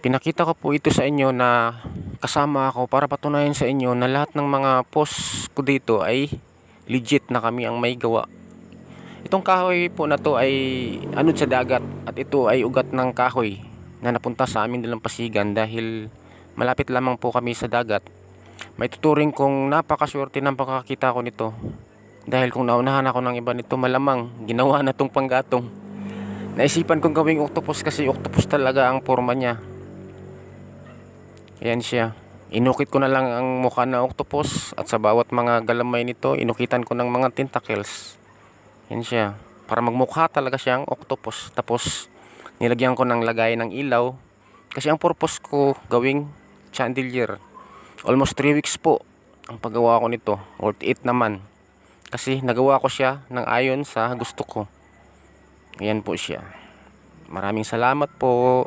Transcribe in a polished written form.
Pinakita ko po ito sa inyo na kasama ako para patunayan sa inyo na lahat ng mga post ko dito ay legit na kami ang may gawa. Itong kahoy po na to ay anod sa dagat at ito ay ugat ng kahoy na napunta sa aming dalampasigan dahil malapit lamang po kami sa dagat. May tuturing kong napakaswerte ng pagkakita ko nito dahil kung naunahan ako ng iba nito malamang ginawa na tong panggatong. Naisipan kong gawing octopus kasi octopus talaga ang forma niya. Ayan siya. Inukit ko na lang ang mukha na octopus at sa bawat mga galamay nito inukitan ko ng mga tentacles. Ayan siya. Para magmukha talaga siyang octopus. Tapos nilagyan ko ng lagay ng ilaw kasi ang purpose ko gawing chandelier. Almost 3 weeks po ang paggawa ko nito. Worth it naman. Kasi nagawa ko siya ng ayon sa gusto ko. Ayan po siya. Maraming salamat po.